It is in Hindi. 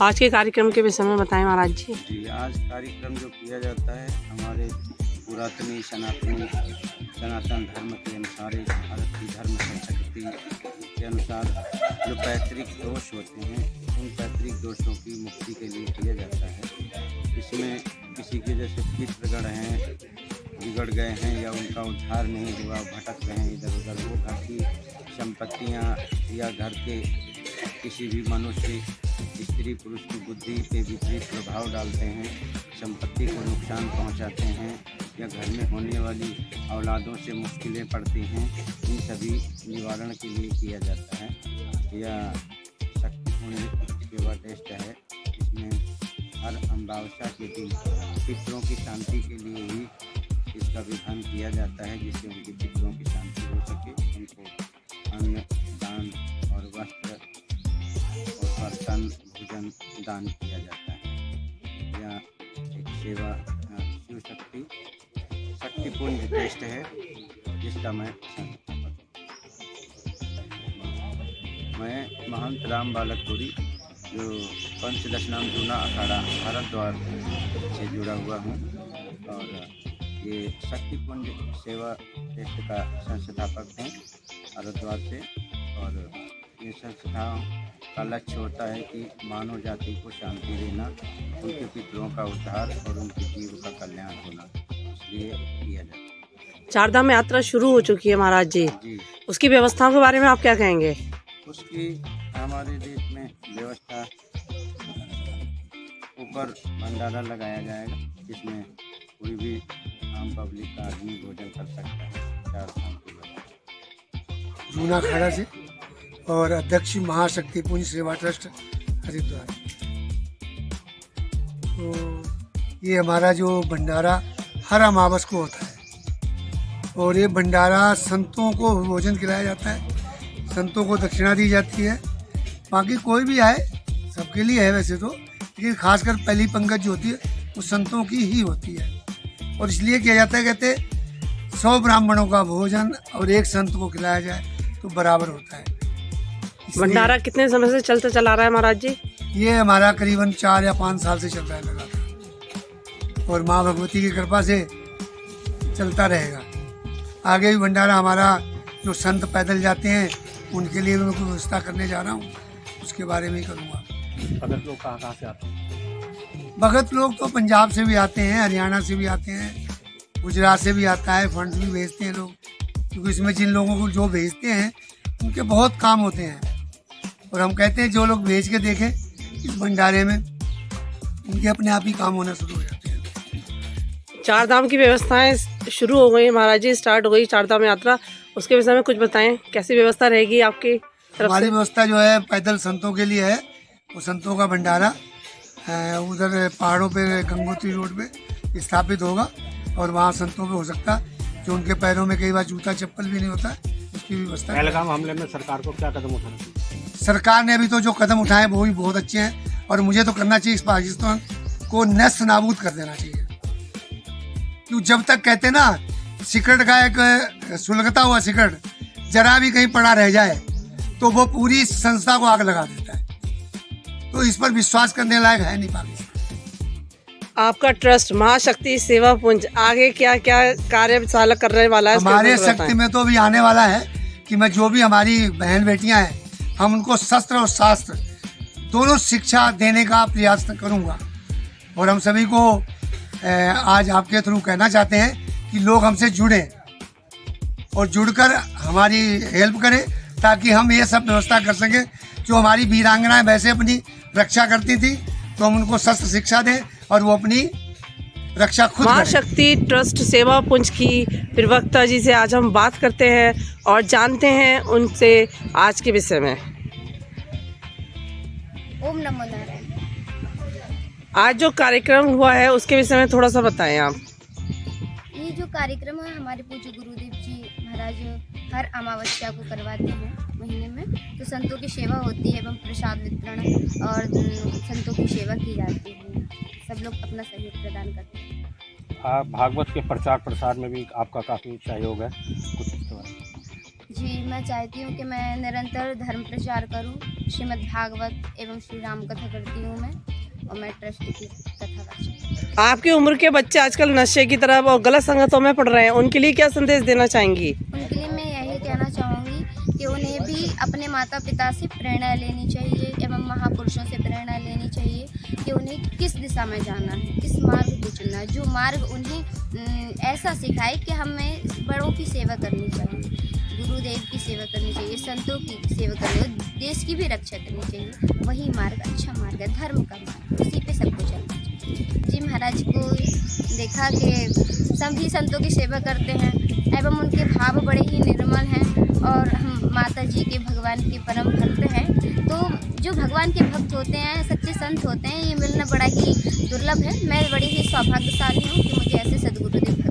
आज के कार्यक्रम के विषय में बताएं महाराज जी। जी, आज कार्यक्रम जो किया जाता है हमारे पुरातनी सनातन धर्म के अनुसार, भारत की धर्म संस्कृति के अनुसार जो पैतृक दोष होते हैं उन पैतृक दोषों की मुक्ति के लिए किया जाता है। इसमें किसी के जैसे पितृगण हैं, बिगड़ गए हैं या उनका उद्धार नहीं हुआ, भटक रहे हैं इधर उधर, वो घर की संपत्तियां या घर के किसी भी मनुष्य स्त्री पुरुष की बुद्धि पे विपरीत प्रभाव डालते हैं, संपत्ति को नुकसान पहुंचाते हैं या घर में होने वाली औलादों से मुश्किलें पड़ती हैं, इन सभी निवारण के लिए किया जाता है। यह शक्तिपूर्ण सेवा टेस्ट है। इसमें हर अमावस्या के दिन पितरों की शांति के लिए ही इसका विधान किया जाता है, जिससे उनकी पितरों की शांति हो सके। उनको अन्न दान और वस्त्र और बर्तन भोजन दान किया जाता है। यह एक सेवा शिव शक्तिपूर्ण टेस्ट है, जिसका मैं महंत राम बालकपुरी जो पंचदशनाम जूना अखाड़ा भारद्वार से जुड़ा हुआ हूँ, और ये शक्तिपुंज सेवा टेस्ट का संस्थापक हैं भारद्वार से। और ये संस्था का लक्ष्य होता है कि मानव जाति को शांति देना, उनके पितरों का उद्धार और उनके जीव का कल्याण होना, इसलिए किया जाता है। चारधाम यात्रा शुरू हो चुकी है महाराज जी, उसकी व्यवस्थाओं के बारे में आप क्या कहेंगे? उसकी हमारे देश में व्यवस्था, ऊपर भंडारा लगाया जाएगा जिसमें कोई भी आम पब्लिक का आदमी भोजन कर सकता है। चारधाम की व्यवस्था जूना अखाड़ा से और अध्यक्ष महाशक्तिपुंज सेवा ट्रस्ट हरिद्वार। तो ये हमारा जो भंडारा हर अमावस को होता है, और ये भंडारा संतों को भोजन खिलाया जाता है, संतों को दक्षिणा दी जाती है। बाकी कोई भी आए सबके लिए है वैसे तो, लेकिन खासकर पहली पंगत जो होती है वो संतों की ही होती है। और इसलिए किया जाता है, कहते 100 ब्राह्मणों का भोजन और एक संत को खिलाया जाए तो बराबर होता है। भंडारा कितने समय से चलता चला रहा है महाराज जी? ये हमारा करीबन 4 या 5 साल से चल रहा है लगातार, और माँ भगवती की कृपा से चलता रहेगा। आगे भी भंडारा हमारा जो संत पैदल जाते हैं उनके लिए भी मैं व्यवस्था करने जा रहा हूँ, उसके बारे में ही करूँगा। भगत लोग कहाँ से आते हैं? भगत लोग तो पंजाब से भी आते हैं, हरियाणा से भी आते हैं, गुजरात से भी आता है, फंड्स भी भेजते हैं लोग, क्योंकि इसमें जिन लोगों को जो भेजते हैं उनके बहुत काम होते हैं। और हम कहते हैं जो लोग भेज के देखें इस भंडारे में, उनके अपने आप ही काम होना शुरू हो जाते हैं। चारधाम की व्यवस्थाएं शुरू हो गई महाराज जी, स्टार्ट हो गई चारधाम यात्रा, उसके विषय में कुछ बताएं, कैसी व्यवस्था रहेगी आपकी तरफ हमारी से? व्यवस्था जो है पैदल संतों के लिए है, वो संतों का भंडारा उधर पहाड़ों पे गंगोत्री रोड पे स्थापित होगा, और वहाँ संतों पे हो सकता है जो उनके पैरों में कई बार जूता चप्पल भी नहीं होता है, उसकी भी व्यवस्था। पहलगाम हमले में सरकार को क्या कदम उठाना चाहिए? सरकार ने अभी तो जो कदम उठाए वो भी बहुत अच्छे हैं, और मुझे तो करना चाहिए इस पाकिस्तान को नष्ट नाबूद कर देना चाहिए। क्यों, जब तक कहते हैं ना सिकड़ का एक सुलगता हुआ सिकड़ जरा भी कहीं पड़ा रह जाए तो वो पूरी संस्था को आग लगा देता है, तो इस पर विश्वास करने लायक है नहीं पाकिस्तान। आपका ट्रस्ट महाशक्ति सेवा पुंज आगे क्या क्या कार्यशाला करने वाला है? हमारे शक्ति में तो अभी आने वाला है कि मैं जो भी हमारी बहन बेटियां हैं, हम उनको शस्त्र और शास्त्र दोनों शिक्षा देने का प्रयास करूंगा। और हम सभी को आज आपके थ्रू कहना चाहते हैं कि लोग हमसे जुड़ें और जुड़कर हमारी हेल्प करें, ताकि हम ये सब व्यवस्था कर सकें। जो हमारी वीरांगनाएं वैसे अपनी रक्षा करती थी, तो हम उनको शस्त्र शिक्षा दें और वो अपनी रक्षा खुद करें। महाशक्ति ट्रस्ट सेवा पुंज की प्रवक्ता जी से आज हम बात करते हैं और जानते हैं उनसे आज के विषय में। ओम नमो नारायण। आज जो कार्यक्रम हुआ है उसके विषय में थोड़ा सा बताएं आप। ये जो कार्यक्रम है हमारे पूज्य गुरुदेव जी महाराज हर अमावस्या को करवाते हैं महीने में, तो संतों की सेवा होती है एवं प्रसाद वितरण और संतों की सेवा की जाती है। सब लोग अपना सहयोग प्रदान करते हैं। भागवत के प्रचार प्रसार में भी आपका काफ़ी सहयोग है, कुछ तो है। जी, मैं चाहती हूँ कि मैं निरंतर धर्म प्रचार करूँ। श्रीमद् भागवत एवं श्री राम कथा करती हूँ मैं, और मैं ट्रस्ट की कथा करती हूँ। आपकी उम्र के बच्चे आजकल नशे की तरफ और गलत संगतों में पड़ रहे हैं, उनके लिए क्या संदेश देना चाहेंगी? उनके लिए मैं यही कहना चाहूँगी कि उन्हें भी अपने माता पिता से प्रेरणा लेनी चाहिए एवं महापुरुषों से प्रेरणा लेनी चाहिए कि उन्हें किस दिशा में जाना है, किस मार्ग को चुनना है, जो मार्ग उन्हें ऐसा सिखाए कि हमें बड़ों की सेवा करनी चाहिए, गुरुदेव की सेवा करनी चाहिए, संतों की सेवा करनी चाहिए, देश की भी रक्षा करनी चाहिए। वही मार्ग अच्छा मार्ग है, धर्म का मार्ग, उसी पे सबको चलना चाहिए। जी महाराज को देखा कि सभी संतों की सेवा करते हैं एवं उनके भाव बड़े ही निर्मल हैं, और हम माता जी के भगवान के परम भक्त हैं। तो जो भगवान के भक्त होते हैं, सच्चे संत होते हैं, ये मिलना बड़ा ही दुर्लभ है। मैं बड़ी ही सौभाग्यशाली हूँ कि मुझे ऐसे सदगुरुदेव